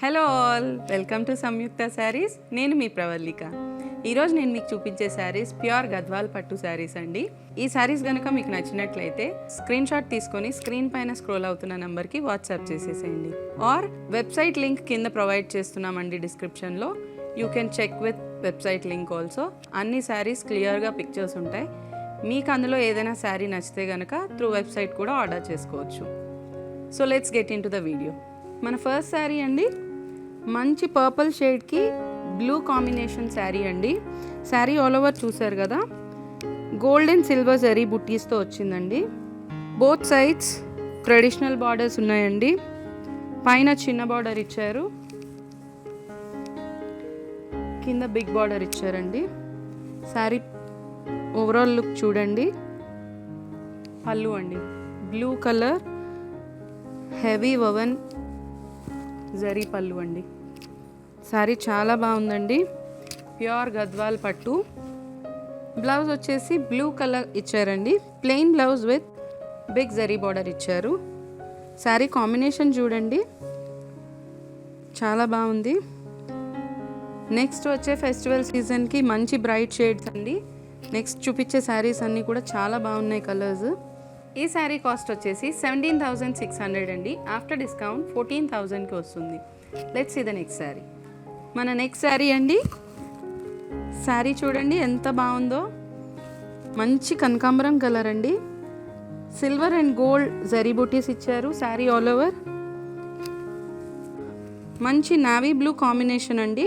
Hello all, welcome to సంయుక్త శారీస్. నేను మీ ప్రవల్లిక. ఈరోజు నేను మీకు చూపించే శారీస్ ప్యూర్ గద్వాల్ పట్టు శారీస్ అండి. ఈ శారీస్ కనుక మీకు నచ్చినట్లయితే స్క్రీన్ షాట్ తీసుకొని స్క్రీన్ పైన స్క్రోల్ అవుతున్న నెంబర్కి వాట్సాప్ చేసేసేయండి. ఆర్ వెబ్సైట్ లింక్ కింద ప్రొవైడ్ చేస్తున్నామండి డిస్క్రిప్షన్లో. You can check with website link also. అన్ని శారీస్ క్లియర్గా పిక్చర్స్ ఉంటాయి. మీకు అందులో ఏదైనా శారీ నచ్చితే కనుక త్రూ వెబ్సైట్ కూడా ఆర్డర్ చేసుకోవచ్చు. So let's get in to the video. మన ఫస్ట్ శారీ అండి, మంచి పర్పుల్ షేడ్కి బ్లూ కాంబినేషన్ శారీ అండి. శారీ ఆల్ ఓవర్ చూసారు కదా, గోల్డ్ అండ్ సిల్వర్ జరీ బుట్టీస్తో వచ్చిందండి. బోత్ సైడ్స్ ట్రెడిషనల్ బార్డర్స్ ఉన్నాయండి. పైన చిన్న బార్డర్ ఇచ్చారు, కింద బిగ్ బార్డర్ ఇచ్చారండి. శారీ ఓవరాల్ లుక్ చూడండి. పళ్ళు అండి, blue colour heavy వవన్ zari pallu అండి. శారీ చాలా బాగుందండి, ప్యూర్ గద్వాల్ పట్టు. బ్లౌజ్ వచ్చేసి బ్లూ కలర్ ఇచ్చారండి, plain blouse with big zari border ఇచ్చారు. శారీ కాంబినేషన్ చూడండి, చాలా బాగుంది. నెక్స్ట్ వచ్చే ఫెస్టివల్ సీజన్కి మంచి బ్రైట్ షేడ్స్ అండి. నెక్స్ట్ చూపించే శారీస్ అన్నీ కూడా చాలా బాగున్నాయి కలర్స్. ఈ శారీ కాస్ట్ వచ్చేసి 17,600 అండి. ఆఫ్టర్ డిస్కౌంట్ 14,000కి వస్తుంది. Let's see the next sari. మన నెక్స్ట్ శారీ అండి, శారీ చూడండి ఎంత బాగుందో. మంచి కనకాంబరం కలర్ అండి, సిల్వర్ అండ్ గోల్డ్ జరీ బూటీస్ ఇచ్చారు. శారీ ఆల్ ఓవర్ మంచి నావీ బ్లూ కాంబినేషన్ అండి.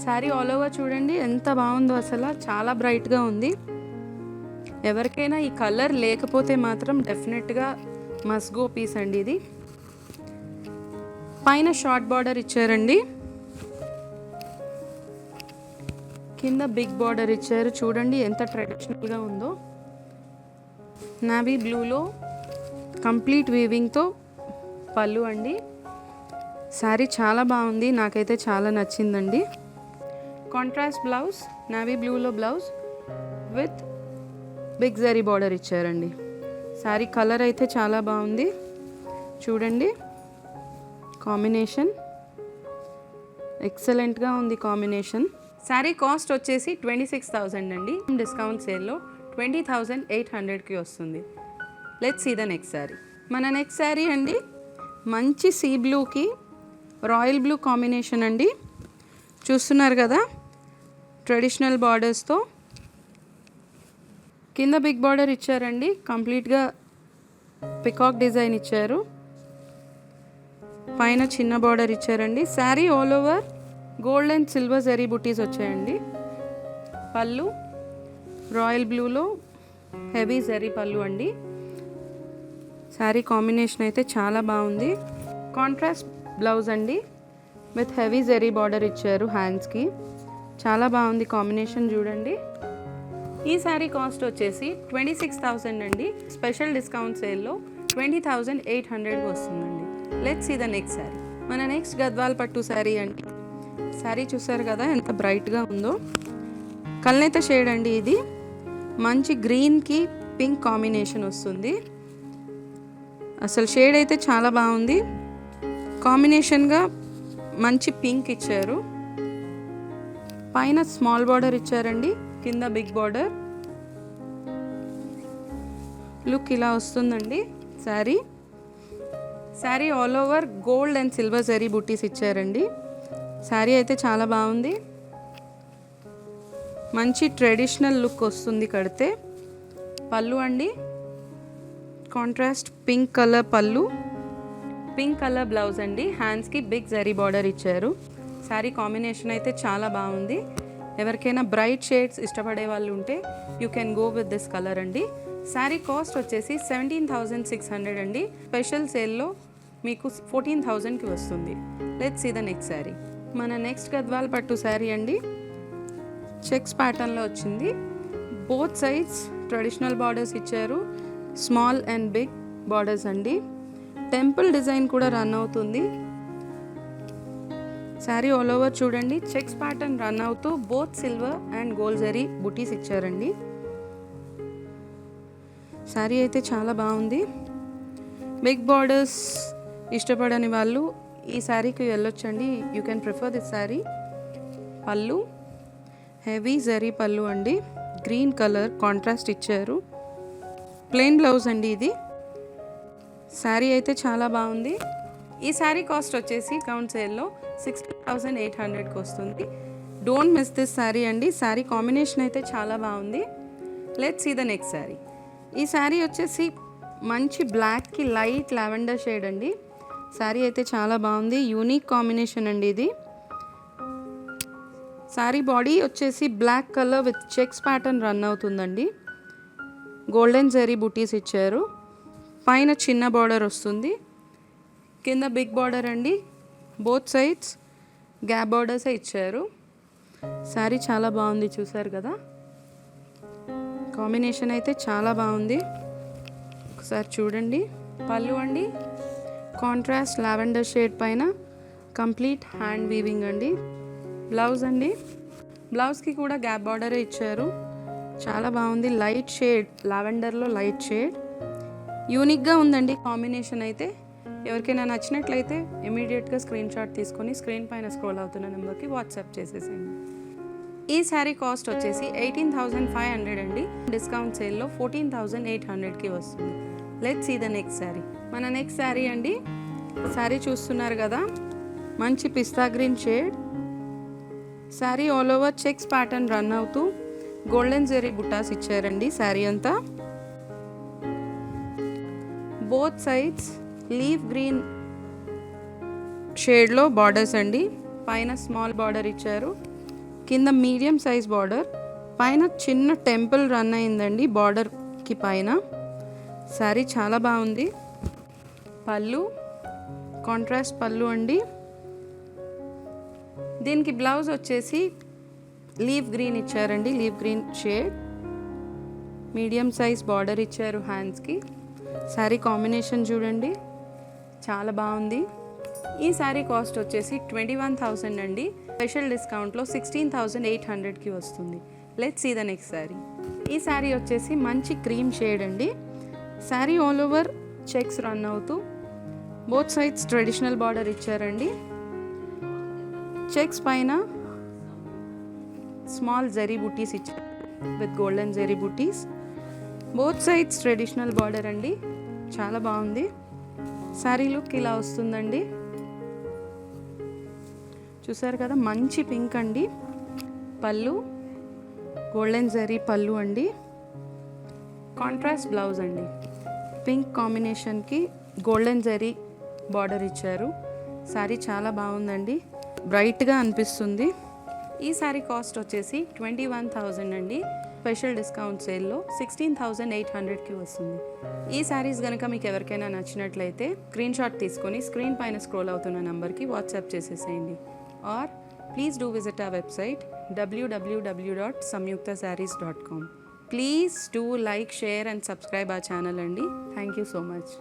శారీ ఆల్ ఓవర్ చూడండి ఎంత బాగుందో, అసలు చాలా బ్రైట్గా ఉంది. ఎవరికైనా ఈ కలర్ లేకపోతే మాత్రం డెఫినెట్గా మస్ట్ గో పీస్ అండి ఇది. పైన షార్ట్ బార్డర్ ఇచ్చారండి, కింద బిగ్ బార్డర్ ఇచ్చారు. చూడండి ఎంత ట్రెడిషనల్గా ఉందో. నావీ బ్లూలో కంప్లీట్ వీవింగ్తో పళ్ళు అండి. శారీ చాలా బాగుంది, నాకైతే చాలా నచ్చిందండి. కాంట్రాస్ట్ బ్లౌజ్, నావీ బ్లూలో blouse with big zari border ఇచ్చారండి. శారీ కలర్ అయితే చాలా బాగుంది. చూడండి కాంబినేషన్ ఎక్సలెంట్గా ఉంది కాంబినేషన్. శారీ కాస్ట్ వచ్చేసి 26,000 అండి. డిస్కౌంట్ సేల్లో 20,800కి వస్తుంది. Let's see the next sari. మన నెక్స్ట్ శారీ అండి, మంచి సీ బ్లూకి రాయల్ బ్లూ కాంబినేషన్ అండి. చూస్తున్నారు కదా, ట్రెడిషనల్ బార్డర్స్తో కింద బిగ్ బార్డర్ ఇచ్చారండి. కంప్లీట్గా పికాక్ డిజైన్ ఇచ్చారు, పైన చిన్న బార్డర్ ఇచ్చారండి. Sari all over gold and silver zari బుటీస్ వచ్చాయండి. పళ్ళు రాయల్ బ్లూలో హెవీ జరీ పళ్ళు అండి. శారీ కాంబినేషన్ అయితే చాలా బాగుంది. కాంట్రాస్ట్ బ్లౌజ్ అండి విత్ హెవీ జరీ బార్డర్ ఇచ్చారు హ్యాండ్స్కి. చాలా బాగుంది కాంబినేషన్ చూడండి. ఈ శారీ కాస్ట్ వచ్చేసి 26,000 అండి. స్పెషల్ డిస్కౌంట్ సేల్లో 20,800కి వస్తుందండి. Let's see the next sari. మన నెక్స్ట్ గద్వాల్ పట్టు శారీ అండి. శారీ చూసారు కదా ఎంత బ్రైట్గా ఉందో. కల్నేత షేడ్ అండి ఇది. మంచి గ్రీన్కి పింక్ కాంబినేషన్ వస్తుంది. అసలు షేడ్ అయితే చాలా బాగుంది. కాంబినేషన్గా మంచి పింక్ ఇచ్చారు. పైన స్మాల్ బార్డర్ ఇచ్చారండి, కింద బిగ్ బార్డర్. లుక్ ఇలా వస్తుందండి sari. Sari all over gold and silver zari బుట్టీస్ ఇచ్చారండి. శారీ అయితే చాలా బాగుంది, మంచి ట్రెడిషనల్ లుక్ వస్తుంది కడితే. పళ్ళు అండి, కాంట్రాస్ట్ పింక్ కలర్ పళ్ళు, పింక్ కలర్ బ్లౌజ్ అండి. హ్యాండ్స్కి బిగ్ జరీ బార్డర్ ఇచ్చారు. శారీ కాంబినేషన్ అయితే చాలా బాగుంది. ఎవరికైనా బ్రైట్ షేడ్స్ ఇష్టపడే వాళ్ళు ఉంటే you can go with this colour అండి. శారీ కాస్ట్ వచ్చేసి 17,600 అండి. స్పెషల్ సేల్లో మీకు 14,000కి వస్తుంది. Let's see the next sari. మన నెక్స్ట్ గద్వాల్ పట్టు శారీ అండి. చెక్స్ ప్యాటర్న్లో వచ్చింది. బోత్ సైడ్స్ ట్రెడిషనల్ బార్డర్స్ ఇచ్చారు, స్మాల్ అండ్ బిగ్ బార్డర్స్ అండి. టెంపుల్ డిజైన్ కూడా రన్ అవుతుంది. శారీ ఆల్ ఓవర్ చూడండి, చెక్స్ ప్యాటర్న్ రన్ అవుతూ both silver and gold zari butis ఇచ్చారండి. శారీ అయితే చాలా బాగుంది. బిగ్ బార్డర్స్ ఇష్టపడని వాళ్ళు ఈ శారీకి వెళ్ళొచ్చండి. You can prefer this sari. Pallu heavy zari pallu అండి, గ్రీన్ కలర్ కాంట్రాస్ట్ ఇచ్చారు. ప్లెయిన్ బ్లౌజ్ అండి ఇది. శారీ అయితే చాలా బాగుంది. ఈ శారీ కాస్ట్ వచ్చేసి కౌంట్ సేల్లో 16,800కి వస్తుంది. డోంట్ మిస్ దిస్ శారీ అండి. శారీ కాంబినేషన్ అయితే చాలా బాగుంది. Let's see the next sari. ఈ శారీ వచ్చేసి మంచి బ్లాక్కి లైట్ లావెండర్ షేడ్ అండి. శారీ అయితే చాలా బాగుంది. యూనిక్ కాంబినేషన్ అండి ఇది. శారీ బాడీ వచ్చేసి black colour with checks pattern run అవుతుందండి. గోల్డెన్ జరీ బుటీస్ ఇచ్చారు. పైన చిన్న బార్డర్ వస్తుంది, కింద బిగ్ బార్డర్ అండి. బోత్ సైడ్స్ గ్యాప్ బార్డర్సే ఇచ్చారు. శారీ చాలా బాగుంది, చూసారు కదా. కాంబినేషన్ అయితే చాలా బాగుంది, ఒకసారి చూడండి. పళ్ళు అండి కాంట్రాస్ట్ లావెండర్ షేడ్ పైన కంప్లీట్ హ్యాండ్ వీవింగ్ అండి. బ్లౌజ్ అండి, బ్లౌజ్కి కూడా గ్యాప్ బార్డరే ఇచ్చారు. చాలా బాగుంది, లైట్ షేడ్ లావెండర్లో లైట్ షేడ్. యూనిక్గా ఉందండి కాంబినేషన్ అయితే. ఎవరికైనా నచ్చినట్లయితే ఇమీడియట్గా స్క్రీన్ షాట్ తీసుకొని స్క్రీన్ పైన స్క్రోల్ అవుతున్న నెంబర్కి వాట్సాప్ చేసేసేయండి. ఈ శారీ కాస్ట్ వచ్చేసి 18,500 అండి. డిస్కౌంట్ సేల్లో 14,800కి వస్తుంది. Let's see the next sari. మన నెక్స్ట్ శారీ అండి. శారీ చూస్తున్నారు కదా, మంచి pista green shade. Sari all over checks pattern run అవుతూ గోల్డెన్ జరీ బుట్టాస్ ఇచ్చారండి. శారీ అంతా బోత్ సైడ్స్ లీఫ్ గ్రీన్ షేడ్లో బార్డర్స్ అండి. పైన స్మాల్ బార్డర్ ఇచ్చారు, కింద మీడియం సైజ్ బార్డర్, పైన చిన్న టెంపుల్ రన్ అయిందండి బార్డర్కి పైన. శారీ చాలా బాగుంది. పళ్ళు కాంట్రాస్ట్ పళ్ళు అండి. దీనికి బ్లౌజ్ వచ్చేసి లీఫ్ గ్రీన్ ఇచ్చారండి, leaf green shade. Medium size border ఇచ్చారు హ్యాండ్స్కి. శారీ కాంబినేషన్ చూడండి, చాలా బాగుంది. ఈ శారీ కాస్ట్ వచ్చేసి 21,000 అండి. స్పెషల్ డిస్కౌంట్లో 16,800కి వస్తుంది. Let's see the next sari. ఈ శారీ వచ్చేసి మంచి క్రీమ్ షేడ్ అండి. Sari all over checks run అవుతూ బోత్ సైడ్స్ ట్రెడిషనల్ బార్డర్ ఇచ్చారండి. చెక్స్ పైన స్మాల్ జరీ బుటీస్ ఇచ్చారు with golden zari buttis. Both sides traditional border అండి, చాలా బాగుంది. శారీ లుక్ ఇలా వస్తుందండి, చూసారు కదా. మంచి పింక్ అండి. పళ్ళు గోల్డెన్ జరీ పళ్ళు అండి. కాంట్రాస్ట్ బ్లౌజ్ అండి. పింక్ కాంబినేషన్కి గోల్డెన్ జరీ బార్డర్ ఇచ్చారు. శారీ చాలా బాగుందండి, బ్రైట్గా అనిపిస్తుంది. ఈ శారీ కాస్ట్ వచ్చేసి 21,000 అండి. స్పెషల్ డిస్కౌంట్ సేల్లో 16,800కి వస్తుంది. ఈ శారీస్ కనుక మీకు ఎవరికైనా నచ్చినట్లయితే స్క్రీన్ షాట్ తీసుకొని స్క్రీన్ పైన స్క్రోల్ అవుతున్న నెంబర్కి వాట్సాప్ చేసేసేయండి. Or please do visit our website www.samyuktasarees.com. Please do like, share and subscribe our channel అండి. Thank you so much.